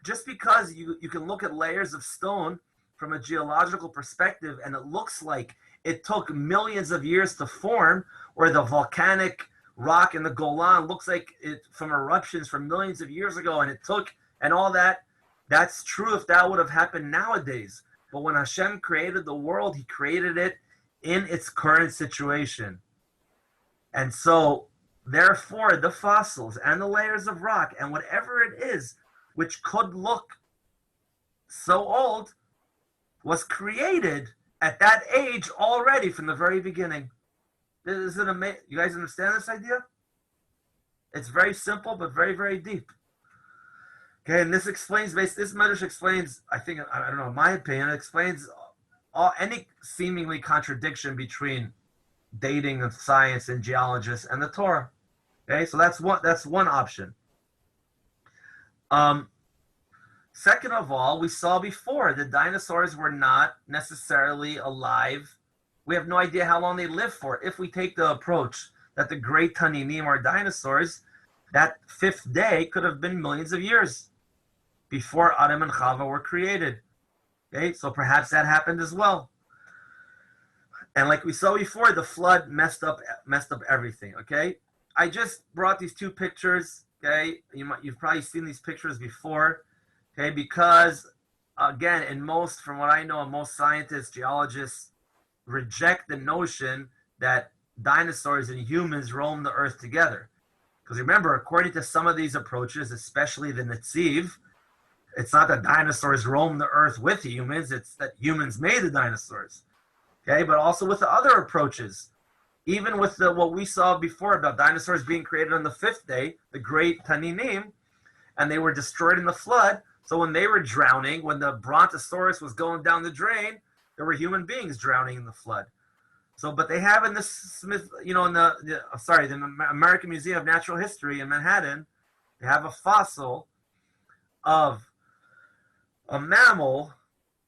Just because you can look at layers of stone from a geological perspective and it looks like it took millions of years to form, or the volcanic rock in the Golan looks like it from eruptions from millions of years ago and it took and all that, that's true if that would have happened nowadays. But when Hashem created the world, he created it in its current situation. And so, therefore, the fossils and the layers of rock and whatever it is, which could look so old, was created at that age already from the very beginning. Is it amazing? You guys understand this idea? It's very simple, but very, very deep. Okay, and this explains, this medrash explains, I think, I don't know, in my opinion, it explains any seemingly contradiction between dating of science and geologists and the Torah. Okay, so that's one option. Second of all, we saw before the dinosaurs were not necessarily alive. We have no idea how long they lived for. If we take the approach that the great Taninim are dinosaurs, that fifth day could have been millions of years before Adam and Chava were created. Okay, so perhaps that happened as well. And like we saw before, the flood messed up everything. Okay, I just brought these two pictures. Okay, you've probably seen these pictures before. Okay, because again, from what I know, most scientists, geologists reject the notion that dinosaurs and humans roam the earth together. Because remember, according to some of these approaches, especially the Netziv, it's not that dinosaurs roam the earth with humans, it's that humans made the dinosaurs. Okay, but also with the other approaches, even with what we saw before about dinosaurs being created on the fifth day, the great Taninim, and they were destroyed in the flood. So when they were drowning, when the Brontosaurus was going down the drain, there were human beings drowning in the flood. So, but they have in the Smith, in the American Museum of Natural History in Manhattan, they have a fossil of a mammal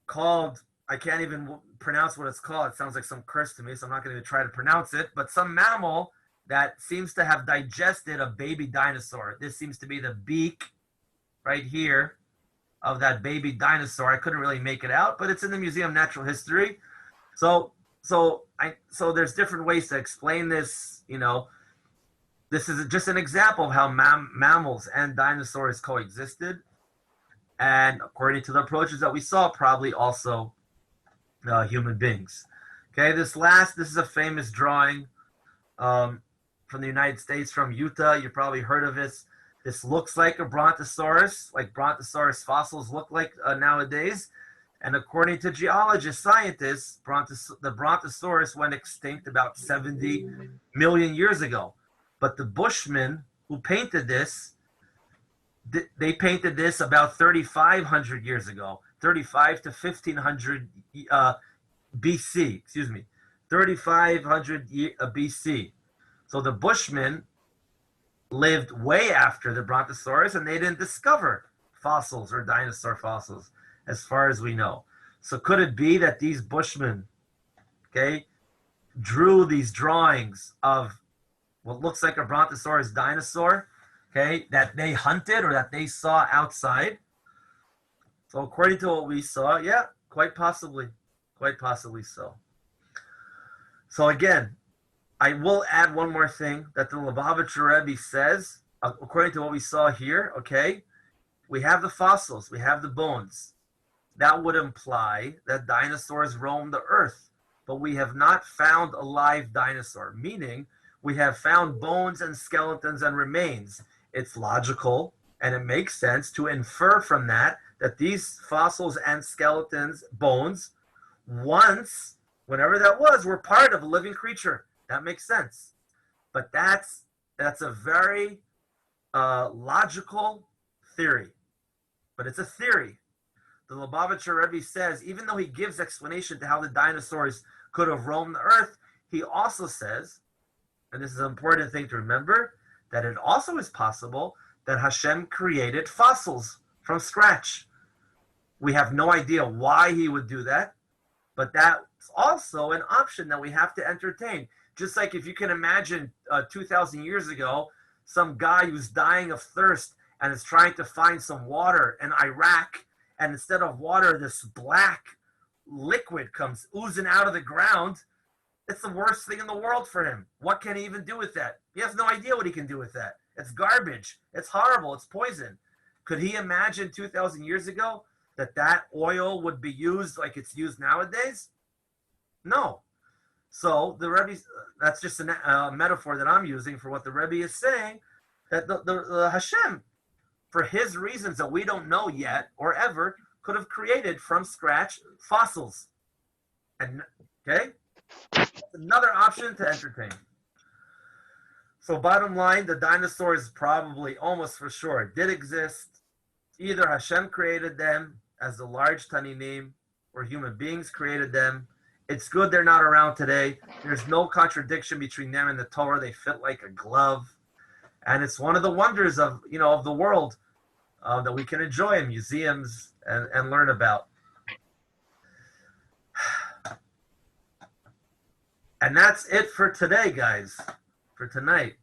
called, I can't even pronounce what it's called. It sounds like some curse to me, so I'm not going to try to pronounce it, but some mammal that seems to have digested a baby dinosaur. This seems to be the beak right here of that baby dinosaur. I couldn't really make it out, but it's in the Museum of Natural History. So there's different ways to explain this. This is just an example of how mammals and dinosaurs coexisted, and according to the approaches that we saw, probably also human beings. Okay, this is a famous drawing from the United States, from Utah. You probably heard of this. This looks like a Brontosaurus, like Brontosaurus fossils look like nowadays. And according to geologists, scientists, the Brontosaurus went extinct about 70 million years ago. But the Bushmen who painted this, they painted this about 3,500 years ago, 35 to 1,500 BC, 3,500 BC. So the Bushmen lived way after the Brontosaurus, and they didn't discover fossils or dinosaur fossils, as far as we know. So could it be that these Bushmen, drew these drawings of what looks like a Brontosaurus dinosaur, that they hunted or that they saw outside? So according to what we saw, yeah, quite possibly so. So again, I will add one more thing that the Lubavitcher Rebbe says, according to what we saw here, we have the fossils, we have the bones. That would imply that dinosaurs roam the earth, but we have not found a live dinosaur, meaning we have found bones and skeletons and remains. It's logical And it makes sense to infer from that that these fossils and skeletons, bones, once, whenever that was, were part of a living creature. That makes sense. But that's a very logical theory. But it's a theory. The Lubavitcher Rebbe says, even though he gives explanation to how the dinosaurs could have roamed the earth, he also says, and this is an important thing to remember, that it also is possible that Hashem created fossils from scratch. We have no idea why he would do that, but that's also an option that we have to entertain. Just like if you can imagine 2,000 years ago, some guy who's dying of thirst and is trying to find some water in Iraq, and instead of water, this black liquid comes oozing out of the ground. It's the worst thing in the world for him. What can he even do with that? He has no idea what he can do with that. It's garbage. It's horrible. It's poison. Could he imagine 2,000 years ago that oil would be used like it's used nowadays? No. So the Rebbe, that's just a metaphor that I'm using for what the Rebbe is saying, that the Hashem, for his reasons that we don't know yet or ever, could have created from scratch fossils. And okay, that's another option to entertain. So bottom line, the dinosaurs probably, almost for sure, did exist. Either Hashem created them as the large Taninim, or human beings created them. It's good they're not around today. There's no contradiction between them and the Torah. They fit like a glove. And it's one of the wonders of the world that we can enjoy in museums and learn about. And that's it for today, guys. For tonight.